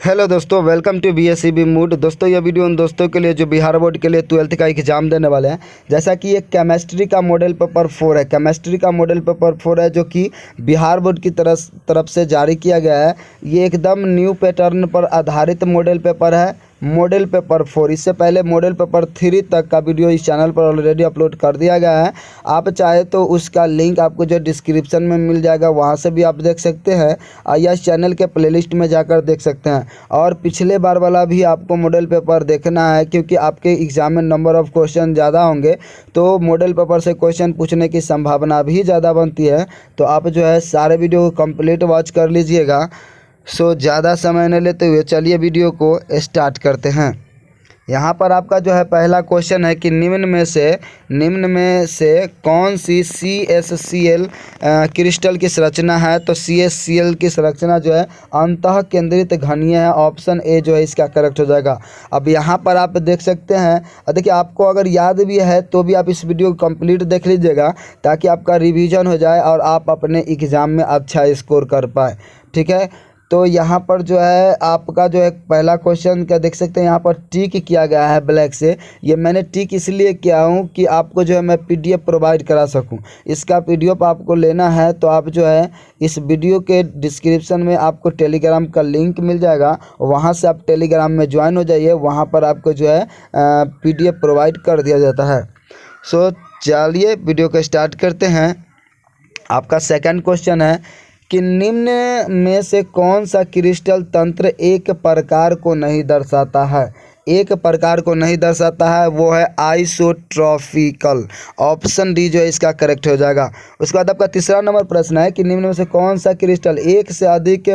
Hello दोस्तों, welcome to BSCB mood. दोस्तों ये वीडियो उन दोस्तों के लिए जो बिहार बोर्ड के लिए 12th का एग्ज़ाम देने वाले हैं। जैसा कि ये केमिस्ट्री का मॉडल पेपर 4 है। केमिस्ट्री का मॉडल पेपर 4 है जो कि बिहार बोर्ड की तरफ से जारी किया गया है। ये एकदम न्यू पैटर्न पर आधारित मॉडल पेपर है। मॉडल पेपर 4, इससे पहले मॉडल पेपर 3 तक का वीडियो इस चैनल पर ऑलरेडी अपलोड कर दिया गया है। आप चाहे तो उसका लिंक आपको जो डिस्क्रिप्शन में मिल जाएगा, वहाँ से भी आप देख सकते हैं या इस चैनल के प्लेलिस्ट में जाकर देख सकते हैं। और पिछले बार वाला भी आपको मॉडल पेपर देखना है, क्योंकि आपके एग्ज़ाम में नंबर ऑफ़ क्वेश्चन ज़्यादा होंगे तो मॉडल पेपर से क्वेश्चन पूछने की संभावना भी ज़्यादा बनती है। तो आप जो है सारे वीडियो को कंप्लीट वॉच कर लीजिएगा। सो ज़्यादा समय न लेते हुए चलिए वीडियो को स्टार्ट करते हैं। यहाँ पर आपका जो है पहला क्वेश्चन है कि निम्न में से कौन सी CaCl क्रिस्टल की संरचना है। तो CaCl की संरचना जो है अंतः केंद्रित घनीय है। ऑप्शन ए जो है इसका करेक्ट हो जाएगा। अब यहाँ पर आप देख सकते हैं, देखिए आपको अगर याद भी है तो भी आप इस वीडियो को कंप्लीट देख लीजिएगा, ताकि आपका रिवीजन हो जाए और आप अपने एग्ज़ाम में अच्छा स्कोर कर पाए। ठीक है, तो यहाँ पर जो है आपका जो है पहला क्वेश्चन क्या देख सकते हैं, यहाँ पर टिक किया गया है ब्लैक से। ये मैंने टिक इसलिए किया हूँ कि आपको जो है मैं PDF प्रोवाइड करा सकूँ। इसका PDF आपको लेना है तो आप जो है इस वीडियो के डिस्क्रिप्शन में आपको टेलीग्राम का लिंक मिल जाएगा, वहाँ से आप टेलीग्राम में ज्वाइन हो जाइए। वहाँ पर आपको जो है PDF प्रोवाइड कर दिया जाता है। सो चलिए वीडियो को स्टार्ट करते हैं। आपका सेकंड क्वेश्चन है कि निम्न में से कौन सा क्रिस्टल तंत्र एक प्रकार को नहीं दर्शाता है। एक प्रकार को नहीं दर्शाता है, वो है आइसोट्रॉपिकल। ऑप्शन डी जो है इसका करेक्ट हो जाएगा। उसके बाद आपका तीसरा नंबर प्रश्न है कि निम्न में से कौन सा क्रिस्टल एक से अधिक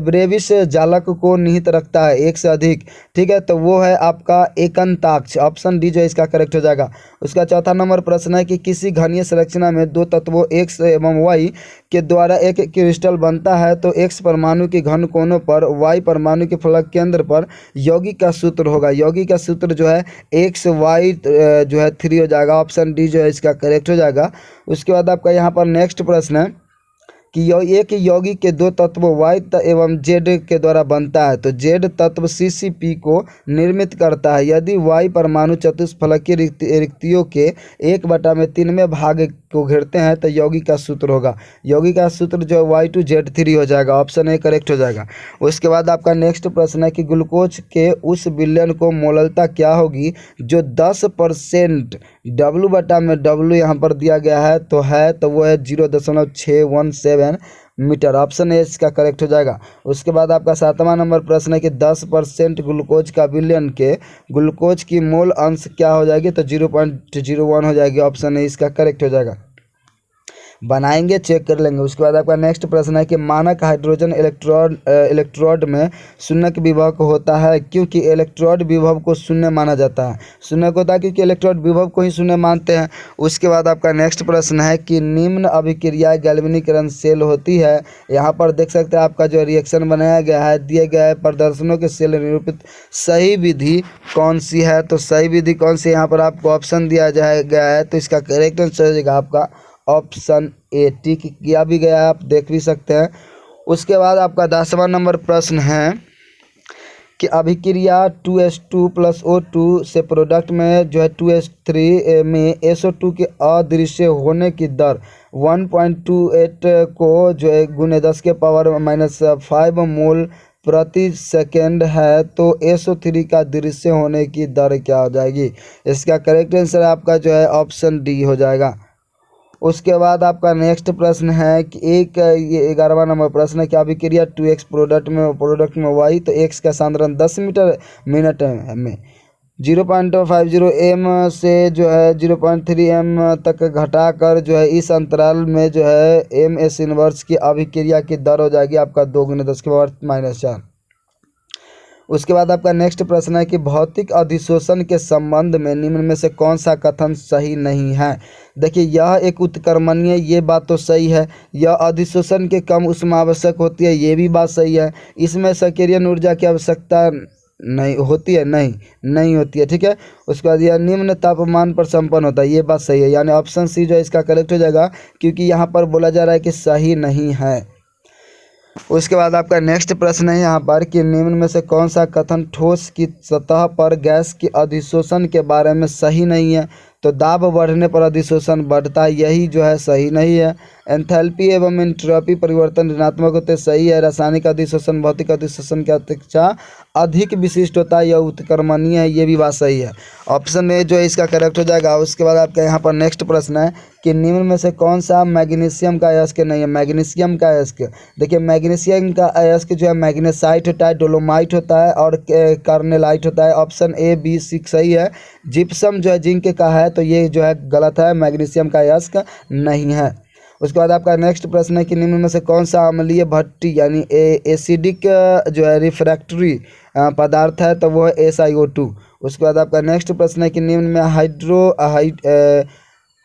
ब्रेविस जालक को निहित रखता है। एक से अधिक, ठीक है, तो वो है आपका एकंताक्ष। ऑप्शन डी जो है इसका करेक्ट हो जाएगा। उसका चौथा नंबर प्रश्न है कि किसी घनीय संरचना में दो तत्वों X एवं Y के द्वारा एक क्रिस्टल बनता है, तो X परमाणु के घन कोनों पर, Y परमाणु के फलक केंद्र पर यौगिक का सूत्र होगा। यौगिक का सूत्र जो है XY जो है 3 हो जाएगा। ऑप्शन डी जो है इसका करेक्ट हो जाएगा। उसके बाद आपका यहाँ पर नेक्स्ट प्रश्न है कि एक यौगिक के दो तत्वों Y एवं Z के द्वारा बनता है, तो Z तत्व CCP को निर्मित करता है। यदि Y परमाणु चतुष्फलकीय रिक्तियों के 1/3 भाग को घेरते हैं तो यौगिक का सूत्र होगा। यौगिक का सूत्र जो Y2Z3 हो जाएगा। ऑप्शन ए करेक्ट हो जाएगा। उसके बाद आपका नेक्स्ट प्रश्न है कि ग्लूकोज के उस विलयन को मोललता क्या होगी जो 10% W/W यहाँ पर दिया गया है, तो वो है 0.617 मीटर। ऑप्शन ए इसका करेक्ट हो जाएगा। उसके बाद आपका 7वां नंबर प्रश्न है कि 10% ग्लूकोज का विलयन के ग्लूकोज की मोल अंश क्या हो जाएगी, तो 0.01 हो जाएगी। ऑप्शन ए इसका करेक्ट हो जाएगा। बनाएंगे, चेक कर लेंगे। उसके बाद आपका नेक्स्ट प्रश्न है कि मानक हाइड्रोजन इलेक्ट्रोड में शून्य विभव होता है, क्योंकि इलेक्ट्रोड विभव को शून्य माना जाता है। शून्य होता है क्योंकि इलेक्ट्रोड विभव को ही शून्य मानते हैं। उसके बाद आपका नेक्स्ट प्रश्न है कि निम्न अभिक्रिया गैल्वेनीकरण सेल होती है। यहाँ पर देख सकते हैं आपका जो रिएक्शन बनाया गया है, दिए गए प्रदर्शनों के सेल निरूपित सही विधि कौन सी है। तो सही विधि कौन सी, यहाँ पर आपको ऑप्शन दिया गया है, तो इसका करेक्ट आंसर हो जाएगा आपका ऑप्शन ए। टिक किया भी गया है, आप देख भी सकते हैं। उसके बाद आपका 10वां नंबर प्रश्न है कि अभिक्रिया 2H2 + O2 से प्रोडक्ट में जो है 2H3 में SO2 के अदृश्य होने की दर 1.28 को जो है ×10⁻⁻5 मोल प्रति सेकेंड है, तो SO3 का दृश्य होने की दर क्या हो जाएगी। इसका करेक्ट आंसर आपका जो है ऑप्शन डी हो जाएगा। उसके बाद आपका नेक्स्ट प्रश्न है कि ये 11वां नंबर प्रश्न है कि अभिक्रिया 2X प्रोडक्ट में Y, तो X का सांद्रण 10 मिनट में 0.50 m से जो है 0.3 m तक घटाकर जो है इस अंतराल में जो है MS इनवर्स की अभिक्रिया की दर हो जाएगी आपका 2×10⁻⁻4। उसके बाद आपका नेक्स्ट प्रश्न है कि भौतिक अधिशोषण के संबंध में निम्न में से कौन सा कथन सही नहीं है। देखिए यह एक उत्क्रमणीय, ये बात तो सही है। यह अधिशोषण के कम ऊष्मा आवश्यक होती है, ये भी बात सही है। इसमें सक्रियण ऊर्जा की आवश्यकता नहीं होती है, नहीं होती है, ठीक है। उसके बाद यह निम्न तापमान पर संपन्न होता है, ये बात सही है। यानी ऑप्शन सी जो है इसका करेक्ट हो जाएगा, क्योंकि यहाँ पर बोला जा रहा है कि सही नहीं है। उसके बाद आपका नेक्स्ट प्रश्न है यहाँ पर कि निम्न में से कौन सा कथन ठोस की सतह पर गैस के अधिशोषण के बारे में सही नहीं है। तो दाब बढ़ने पर अधिशोषण बढ़ता है, यही जो है सही नहीं है। एंथैल्पी एवं एंट्रोपी परिवर्तन ऋणात्मक होते सही है। रासायनिक अधिशोषण भौतिक अधिशोषण की अपेक्षा अधिक विशिष्ट होता है, यह उत्क्रमणीय है, ये भी बात सही है। ऑप्शन ए जो है इसका करेक्ट हो जाएगा। उसके बाद आपका यहाँ पर नेक्स्ट प्रश्न है कि निम्न में से कौन सा मैग्नीशियम का अयस्क नहीं है। मैग्नीशियम का अयस्क, देखिए मैग्नीशियम का अयस्क जो है मैग्नेसाइट होता है, डोलोमाइट होता है और कार्नेलाइट होता है। ऑप्शन ए बी सी सही है। जिप्सम जो है जिंक का है, तो ये जो है गलत है, मैग्नीशियम का अयस्क नहीं है। उसके बाद आपका नेक्स्ट प्रश्न है कि निम्न में से कौन सा अम्लीय भट्टी यानी एसिडिक जो है रिफ्रैक्टरी पदार्थ है, तो वो है SiO2। उसके बाद आपका नेक्स्ट प्रश्न है कि निम्न में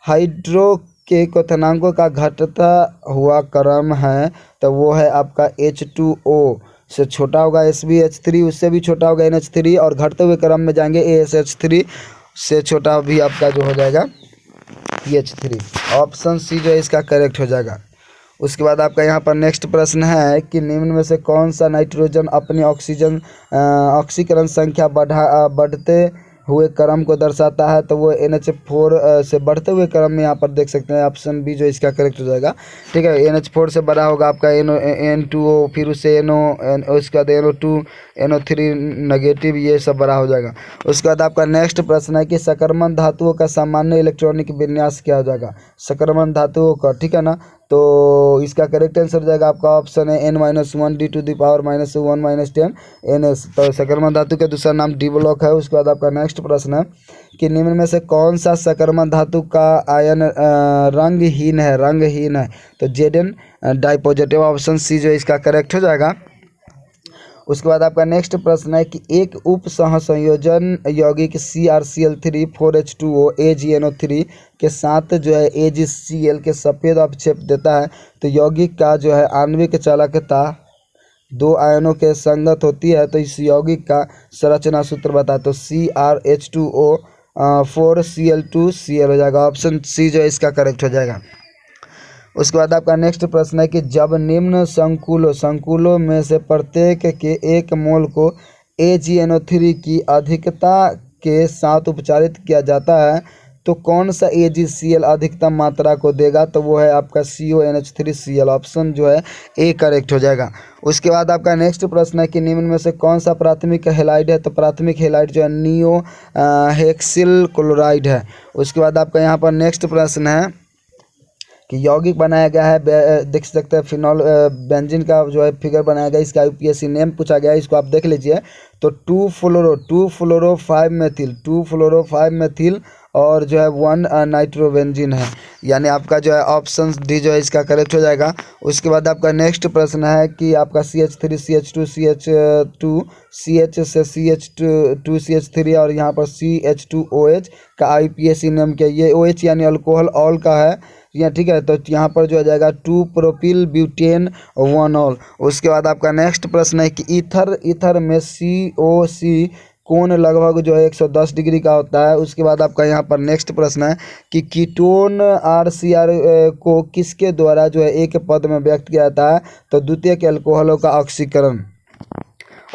हाइड्रो के क्वथनांकों का घटता हुआ क्रम है, तो वो है आपका H2O से छोटा होगा SbH3, उससे भी छोटा होगा NH3 और घटते हुए क्रम में जाएंगे ASH3 से छोटा भी आपका जो हो जाएगा PH3। ऑप्शन सी जो है इसका करेक्ट हो जाएगा। उसके बाद आपका यहाँ पर नेक्स्ट प्रश्न है कि निम्न में से कौन सा नाइट्रोजन अपनी ऑक्सीकरण संख्या बढ़ते हुए क्रम को दर्शाता है, तो वो NH4 से बढ़ते हुए क्रम में यहाँ पर देख सकते हैं। ऑप्शन बी जो इसका करेक्ट हो जाएगा। ठीक है, NH4 से बड़ा होगा आपका N2O, फिर उससे NO, उसके बाद NO2, NO3 नेगेटिव, ये सब बड़ा हो जाएगा। उसके बाद आपका नेक्स्ट प्रश्न है कि संक्रमण धातुओं का सामान्य इलेक्ट्रॉनिक विन्यास क्या हो जाएगा। संक्रमण धातुओं का, ठीक है ना, तो इसका करेक्ट आंसर हो जाएगा आपका ऑप्शन है N-1 D to the power -1 - 10 NS। तो संक्रमण धातु का दूसरा नाम डी ब्लॉक है। उसके बाद आपका नेक्स्ट प्रश्न है कि निम्न में से कौन सा संक्रमण धातु का आयन रंगहीन है, तो Zn डाइपॉजिटिव। ऑप्शन सी जो इसका करेक्ट हो जाएगा। उसके बाद आपका नेक्स्ट प्रश्न है कि एक उप सहसंयोजन यौगिक CrCl3 4H2O AgNO3 के साथ जो है AgCl के सफ़ेद अपक्षेप देता है, तो यौगिक का जो है आणविक चालकता दो आयनों के संगत होती है, तो इस यौगिक का संरचना सूत्र बताए, तो CrH2O 4Cl2Cl हो जाएगा। ऑप्शन सी जो है इसका करेक्ट हो जाएगा। उसके बाद आपका नेक्स्ट प्रश्न है कि जब निम्न संकुलों में से प्रत्येक के एक मोल को AgNO3 की अधिकता के साथ उपचारित किया जाता है, तो कौन सा AgCl अधिकतम मात्रा को देगा, तो वो है आपका CONH3Cl। ऑप्शन जो है ए करेक्ट हो जाएगा। उसके बाद आपका नेक्स्ट प्रश्न है कि निम्न में से कौन सा प्राथमिक हैलाइड है, तो प्राथमिक हैलाइड जो है नियो हेक्सिल क्लोराइड है। उसके बाद आपका यहाँ पर नेक्स्ट प्रश्न है कि यौगिक बनाया गया है, देख सकते हैं फिनॉल बेंजीन का जो है फिगर बनाया गया, इसका UPSC नेम पूछा गया है, इसको आप देख लीजिए। तो 2-फ्लोरो-5 मेथिल और जो है 1 नाइट्रोबेंजीन है, यानी आपका जो है ऑप्शन डी जो है इसका करेक्ट हो जाएगा। उसके बाद आपका नेक्स्ट प्रश्न है कि आपका CH3 CH2 CH2 CH से CH2 CH3 और यहाँ पर CH2OH का UPSC नेम क्या, ये OH यानी अल्कोहल ऑल का है यहाँ, ठीक है। तो यहाँ पर जो आ जाएगा 2-प्रोपिल ब्यूटेन 1-ऑल। उसके बाद आपका नेक्स्ट प्रश्न है कि ईथर में COC कोण लगभग जो है 110 डिग्री का होता है। उसके बाद आपका यहाँ पर नेक्स्ट प्रश्न है कि कीटोन RCr को किसके द्वारा जो है एक पद में व्यक्त किया जाता है, तो द्वितीयक अल्कोहलों का ऑक्सीकरण।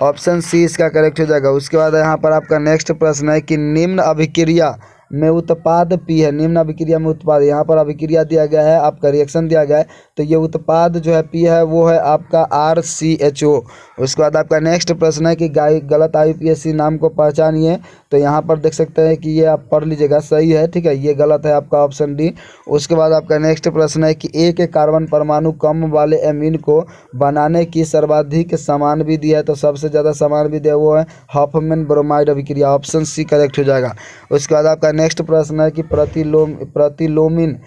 ऑप्शन सी इसका करेक्ट हो जाएगा। उसके बाद यहाँ पर आपका नेक्स्ट प्रश्न है कि निम्न अभिक्रिया में उत्पाद पी है, निम्न अभिक्रिया में उत्पाद, यहाँ पर अभिक्रिया दिया गया है, आपका रिएक्शन दिया गया है, तो ये उत्पाद जो है पी है वो है आपका RCHO। उसके बाद आपका नेक्स्ट प्रश्न है कि गलत IUPAC नाम को पहचानिए, तो यहाँ पर देख सकते हैं कि ये आप पढ़ लीजिएगा, सही है, ठीक है, ये गलत है आपका ऑप्शन डी। उसके बाद आपका नेक्स्ट प्रश्न है कि एक कार्बन परमाणु कम वाले एमीन को बनाने की सर्वाधिक समान विधि है, तो सबसे ज़्यादा समान विधि है वो है हॉफमैन ब्रोमाइड अभिक्रिया। ऑप्शन सी करेक्ट हो जाएगा। उसके बाद आपका नेक्स्ट प्रश्न है कि प्रतिलोमिन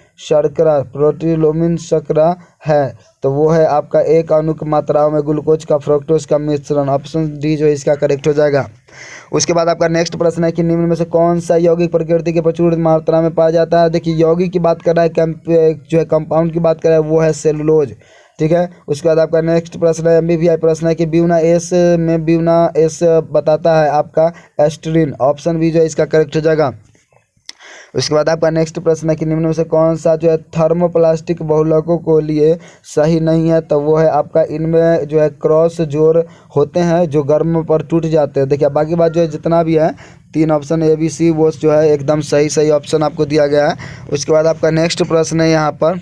शर्करा है, तो वो है आपका एक अणु की मात्राओं में ग्लूकोज का फ्रक्टोज का मिश्रण। ऑप्शन डी जो है इसका करेक्ट हो जाएगा। उसके बाद आपका नेक्स्ट प्रश्न है कि निम्न में से कौन सा यौगिक प्रकृति के प्रचुर मात्रा में पाया जाता है। देखिए यौगिक की बात कर रहा है, जो है कंपाउंड की बात कर रहा है वो है सेलुलोज, ठीक है। उसके बाद आपका नेक्स्ट प्रश्न है MBVI प्रश्न है कि ब्यूना एस बताता है आपका एस्ट्रीन। ऑप्शन बी जो है इसका करेक्ट हो जाएगा। उसके बाद आपका नेक्स्ट प्रश्न है कि निम्न में से कौन सा जो है थर्मोप्लास्टिक बहुलकों को लिए सही नहीं है, तो वो है आपका इनमें जो है क्रॉस जोड़ होते हैं जो गर्म पर टूट जाते हैं। देखिए बाकी बात जो है जितना भी है 3 ऑप्शन ए बी सी वो जो है एकदम सही ऑप्शन आपको दिया गया है। उसके बाद आपका नेक्स्ट प्रश्न है यहाँ पर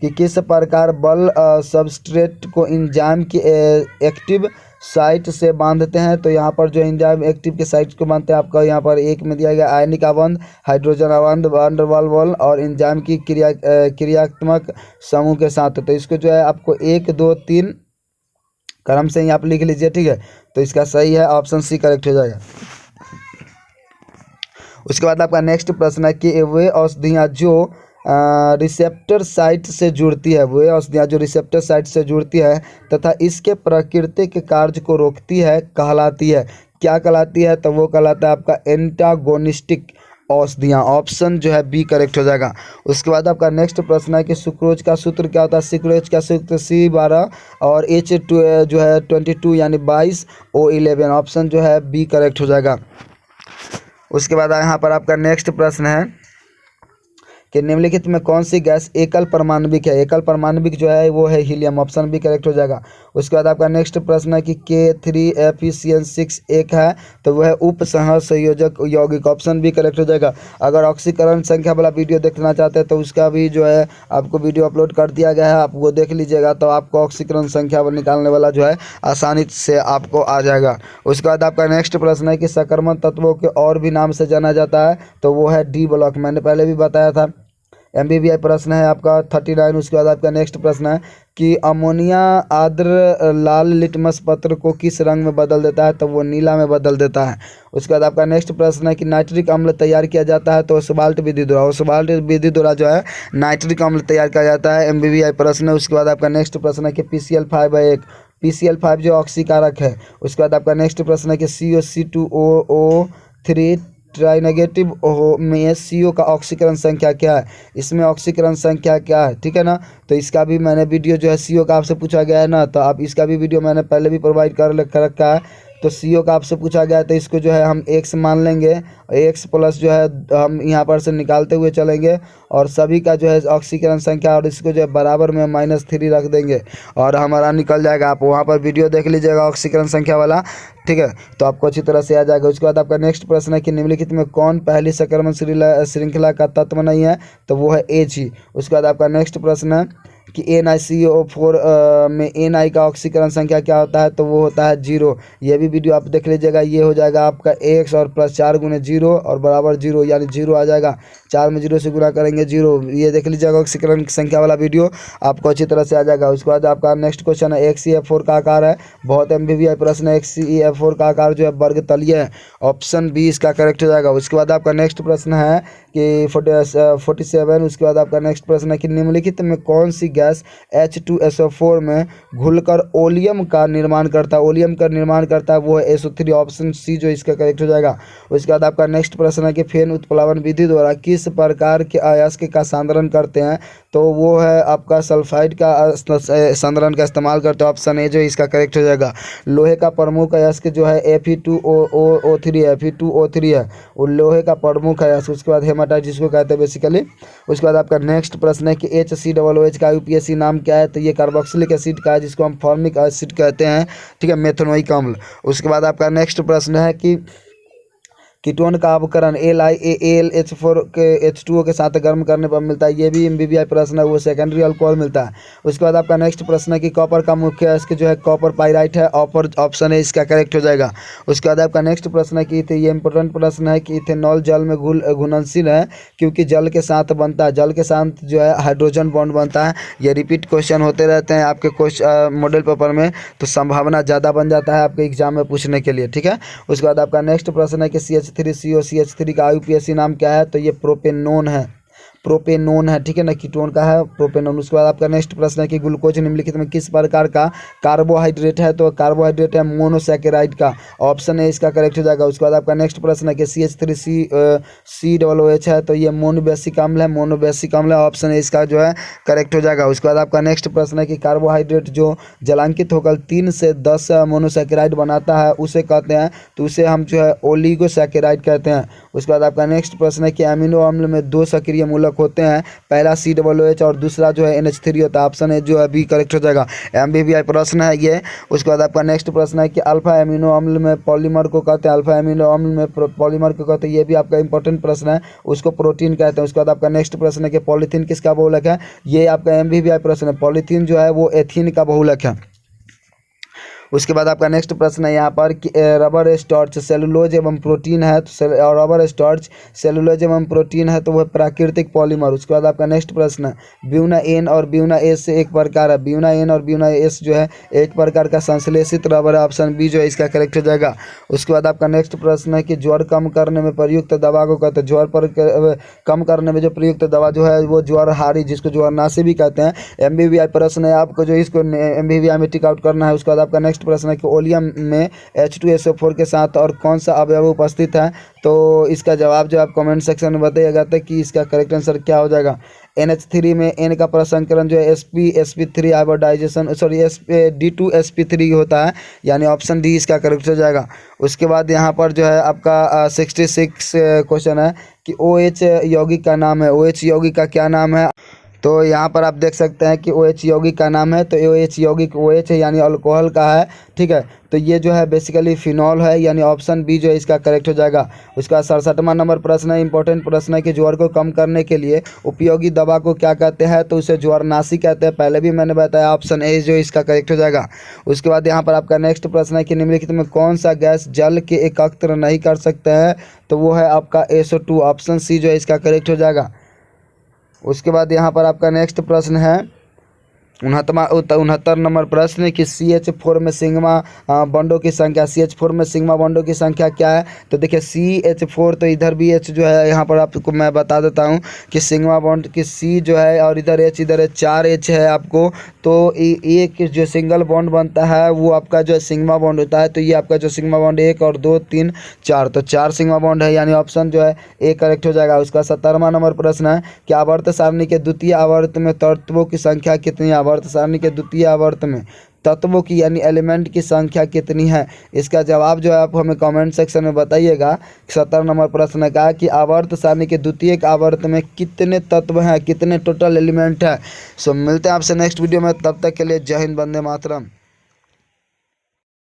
कि किस प्रकार बल सबस्ट्रेट को एंजाइम की एक्टिव साइट से बांधते हैं, तो यहाँ पर जो एंजाइम एक्टिव के साइट को बांधते हैं आपका यहाँ पर एक में दिया गया आयनिक आबंध, हाइड्रोजन आबंध, वैन डर वाल्स बल और एंजाइम की क्रियात्मक समूह के साथ। तो इसको जो है आपको 1 2 3 क्रम से ही आप लिख लीजिए, ठीक है। तो इसका सही है ऑप्शन सी करेक्ट हो जाएगा। उसके बाद आपका नेक्स्ट प्रश्न है कि वे औषधियाँ जो रिसेप्टर साइट से जुड़ती है, वे औषधियाँ जो रिसेप्टर साइट से जुड़ती है तथा इसके प्राकृतिक कार्य को रोकती है कहलाती है, क्या कहलाती है, तो वो कहलाता है आपका एंटागोनिस्टिक औषधियाँ। ऑप्शन जो है बी करेक्ट हो जाएगा। उसके बाद आपका नेक्स्ट प्रश्न है कि सुक्रोज का सूत्र क्या होता है, सुक्रोज का सूत्र C12 और H2 जो है 22 यानी 22 O11। ऑप्शन जो है बी करेक्ट हो जाएगा। उसके बाद यहाँ पर आपका नेक्स्ट प्रश्न है कि निम्नलिखित में कौन सी गैस एकल परमाणविक है, एकल परमाणविक जो है वो है हीलियम। ऑप्शन बी करेक्ट हो जाएगा। उसके बाद आपका नेक्स्ट प्रश्न है कि K3FeCN6 एक है, तो वह उप सह संयोजक यौगिक। ऑप्शन बी करेक्ट हो जाएगा। अगर ऑक्सीकरण संख्या वाला वीडियो देखना चाहते हैं तो उसका भी जो है आपको वीडियो अपलोड कर दिया गया है, आप वो देख लीजिएगा, तो आपको ऑक्सीकरण संख्या निकालने वाला जो है आसानी से आपको आ जाएगा। उसके बाद आपका नेक्स्ट प्रश्न है कि संक्रमण तत्वों के और भी नाम से जाना जाता है, तो वो है डी ब्लॉक। मैंने पहले भी बताया था। MBBI प्रश्न है आपका 39। उसके बाद आपका नेक्स्ट प्रश्न है कि अमोनिया आर्द्र लाल लिटमस पत्र को किस रंग में बदल देता है, तो वो नीला में बदल देता है। उसके बाद आपका नेक्स्ट प्रश्न है कि नाइट्रिक अम्ल तैयार किया जाता है, तो ओसवाल्ट विधि द्वारा, ओसवाल्ट विधि द्वारा जो है नाइट्रिक अम्ल तैयार किया जाता है। MBBI प्रश्न है। उसके बाद आपका नेक्स्ट प्रश्न है कि PCl5 है एक, PCl5 जो ऑक्सीकारक है। उसके बाद आपका नेक्स्ट प्रश्न है कि COC2OO3 ट्राई नेगेटिव में CO का ऑक्सीकरण संख्या क्या है, इसमें ऑक्सीकरण संख्या क्या है, ठीक है ना। तो इसका भी मैंने वीडियो जो है CO का आपसे पूछा गया है ना, तो आप इसका भी वीडियो मैंने पहले भी प्रोवाइड कर रखा है। तो CO का आपसे पूछा गया है, तो इसको जो है हम X मान लेंगे, X प्लस जो है हम यहाँ पर से निकालते हुए चलेंगे और सभी का जो है ऑक्सीकरण संख्या और इसको जो है बराबर में -3 रख देंगे और हमारा निकल जाएगा। आप वहाँ पर वीडियो देख लीजिएगा ऑक्सीकरण संख्या वाला, ठीक है, तो आपको अच्छी तरह से आ जाएगा। उसके बाद आपका नेक्स्ट प्रश्न है कि निम्नलिखित में कौन पहली संक्रमण श्रृंखला का तत्व नहीं है, तो वो है H। उसके बाद आपका नेक्स्ट प्रश्न है कि NiCO4 में Na का ऑक्सीकरण संख्या क्या होता है, तो वो होता है 0। ये भी वीडियो आप देख लीजिएगा। ये हो जाएगा आपका X और प्लस 4 गुने 0 और बराबर 0 यानी 0 आ जाएगा। 4 में 0 से गुना करेंगे 0। ये देख लीजिएगा ऑक्सीकरण संख्या वाला वीडियो, आपको अच्छी तरह से आ जाएगा। उसके बाद आपका नेक्स्ट क्वेश्चन है XeF4 का आकार है, बहुत MBBI प्रश्न है। XeF4 का आकार जो है वर्ग तलीय है। ऑप्शन बी इसका करेक्ट हो जाएगा। उसके बाद आपका नेक्स्ट प्रश्न है कि 47। उसके बाद आपका नेक्स्ट प्रश्न है कि निम्नलिखित में कौन सी गैस H2SO4 में घुलकर ओलियम का निर्माण करता है, ओलियम का निर्माण करता है, वो है SO3। ऑप्शन सी जो इसका करेक्ट हो जाएगा। उसके बाद आपका नेक्स्ट प्रश्न है कि फेन उत्प्लावन विधि द्वारा किस प्रकार के अयस्क का सांद्रण करते हैं, तो वो है आपका सल्फाइड का सांद्रण का इस्तेमाल करते हैं। ऑप्शन ए जो इसका करेक्ट हो जाएगा। लोहे का प्रमुख अयस्क जो है Fe2O3 है, Fe2O3 है, वो लोहे का प्रमुख अयस्क। उसके बाद हेमाटाइट जिसको कहते हैं बेसिकली। उसके बाद आपका नेक्स्ट प्रश्न है कि HCOOH का UPSC नाम क्या है, तो ये कार्बोक्सिलिक एसिड का है जिसको हम फॉर्मिक एसिड कहते हैं, ठीक है, मेथनोइक अम्ल। उसके बाद आपका नेक्स्ट प्रश्न है कि कीटोन का अवकरण LiAlH4 के H2O के साथ गर्म करने पर मिलता है। ये भी MBBI प्रश्न है, वो सेकेंडरी अल्कोहल मिलता है। उसके बाद आपका नेक्स्ट प्रश्न है कि कॉपर का मुख्य अयस्क जो है कॉपर पाइराइट है। ऑप्शन है इसका करेक्ट हो जाएगा। उसके बाद आपका नेक्स्ट प्रश्न है कि ये इंपॉर्टेंट प्रश्न है कि इथेनॉल जल में घुलनशील है क्योंकि जल के साथ बनता है, जल के साथ जो है हाइड्रोजन बॉन्ड बनता है। ये रिपीट क्वेश्चन होते रहते हैं आपके क्वेश्चन मॉडल पेपर में, तो संभावना ज़्यादा बन जाता है आपके एग्जाम में पूछने के लिए, ठीक है। उसके बाद आपका नेक्स्ट प्रश्न है कि CH3CO CH3 का UPSC नाम क्या है, तो ये प्रोपेनोन है, प्रोपेनोन है, ठीक है ना, कीटोन का है प्रोपेनोन। उसके बाद आपका नेक्स्ट प्रश्न है कि ग्लूकोज निम्नलिखित में किस प्रकार का कार्बोहाइड्रेट है, तो कार्बोहाइड्रेट है मोनोसैकेराइड का, ऑप्शन है इसका करेक्ट हो जाएगा। उसके बाद आपका नेक्स्ट प्रश्न है कि CH3COOH है, तो ये मोनोबेसिक अम्ल है, मोनोबेसिक अम्ल है, ऑप्शन है इसका जो है करेक्ट हो जाएगा। उसके बाद आपका नेक्स्ट प्रश्न है कि कार्बोहाइड्रेट जो जलांकित होकर 3 से 10 मोनोसैकेराइड बनाता है उसे कहते हैं, तो उसे हम जो है ओलिगोसैकेराइड कहते हैं। उसके बाद आपका नेक्स्ट प्रश्न है कि अमीनो अम्ल में 2 सक्रिय मूलक होते हैं, पहला COOH और दूसरा जो है NH3 होता है, ऑप्शन है जो अभी करेक्ट हो जाएगा। MBBI प्रश्न है ये। उसके बाद आपका नेक्स्ट प्रश्न है कि अल्फा एमिनो अम्ल में पॉलीमर को कहते हैं, अल्फा एमिनो अम्ल में पॉलीमर को कहते हैं, ये भी आपका इंपॉर्टेंट प्रश्न है, उसको प्रोटीन कहते हैं। उसके बाद आपका नेक्स्ट प्रश्न है कि पॉलीथीन किसका बहुलक है, ये आपका MBBI प्रश्न है, पॉलीथीन जो है वो एथीन का बहुलक है। उसके बाद आपका नेक्स्ट प्रश्न है यहाँ पर कि रबर स्टार्च सेलुलोज एवं प्रोटीन है, तो रबर स्टार्च सेलुलोज एवं प्रोटीन है, तो वह प्राकृतिक पॉलीमर। उसके बाद आपका नेक्स्ट प्रश्न है ब्यूना एन और ब्यूना एस से एक प्रकार है, ब्यूना एन और ब्यूना एस जो है एक प्रकार का संश्लेषित रबर है, ऑप्शन बी जो है इसका करेक्ट हो जाएगा। उसके बाद आपका नेक्स्ट प्रश्न है कि ज्वर कम करने में प्रयुक्त दवा को कहते हैं, ज्वर पर कम करने में जो प्रयुक्त दवा जो है वो ज्वरहारी, जिसको ज्वरनाशी भी कहते हैं। MBBI प्रश्न है आपको जो इसको MBBI में टिक आउट करना है। उसके बाद आपका नेक्स्ट प्रश्न है कि ओलियम में H2SO4 के साथ और कौन सा अवयव उपस्थित है, तो इसका जवाब जो आप कमेंट सेक्शन में बताइएगा था कि इसका करेक्ट आंसर क्या हो जाएगा। NH3 में N का प्रसंकरण जो है sp_sp3 हाइब्रिडाइजेशन D2sp3 होता है, यानी ऑप्शन डी इसका करेक्ट हो जाएगा। उसके बाद यहाँ पर जो है आपका 66 क्वेश्चन है कि OH यौगिक का नाम है, OH यौगिक का क्या नाम है, तो यहाँ पर आप देख सकते हैं कि OH यौगिक का नाम है, तो OH यौगिक OH है यानी अल्कोहल का है, ठीक है, तो ये जो है बेसिकली फिनॉल है, यानी ऑप्शन बी जो है इसका करेक्ट हो जाएगा। उसका 67वां नंबर प्रश्न है, इंपॉर्टेंट प्रश्न है कि ज्वर को कम करने के लिए उपयोगी दवा को क्या कहते हैं, तो उसे ज्वरनाशी कहते हैं, पहले भी मैंने बताया, ऑप्शन ए जो इसका करेक्ट हो जाएगा। उसके बाद यहाँ पर आपका नेक्स्ट प्रश्न है कि निम्नलिखित में कौन सा गैस जल के एकत्र नहीं कर सकते हैं, तो वो है आपका SO2, ऑप्शन सी जो है इसका करेक्ट हो जाएगा। उसके बाद यहाँ पर आपका नेक्स्ट प्रश्न है 69 नंबर प्रश्न कि CH4 में सिग्मा बॉन्डों की संख्या, CH4 में सिग्मा बॉन्डों की संख्या क्या है, तो देखिए CH4, तो इधर भी H जो है यहाँ पर आपको मैं बता देता हूँ कि सिग्मा बॉन्ड की C जो है और इधर H, इधर 4 H है आपको, तो एक जो सिंगल बॉन्ड बनता है वो आपका जो सिग्मा बॉन्ड होता है, तो ये आपका जो सिग्मा बॉन्ड 1 और 2 3 4, तो 4 सिग्मा बॉन्ड है, यानी ऑप्शन जो है ए करेक्ट हो जाएगा। उसका 70वां नंबर प्रश्न है कि आवर्त सारणी के द्वितीय आवर्त में तत्वों की संख्या कितनी है, आवर्त सारणी के द्वितीय आवर्त में तत्वों की यानी एलिमेंट की संख्या कितनी है, इसका जवाब जो है आप हमें कमेंट सेक्शन में बताइएगा। 70 नंबर प्रश्न का कि आवर्त सारणी के द्वितीय आवर्त में कितने तत्व हैं, कितने टोटल एलिमेंट है। सो मिलते हैं आपसे नेक्स्ट वीडियो में, तब तक के लिए जय हिंद, वंदे मातरम।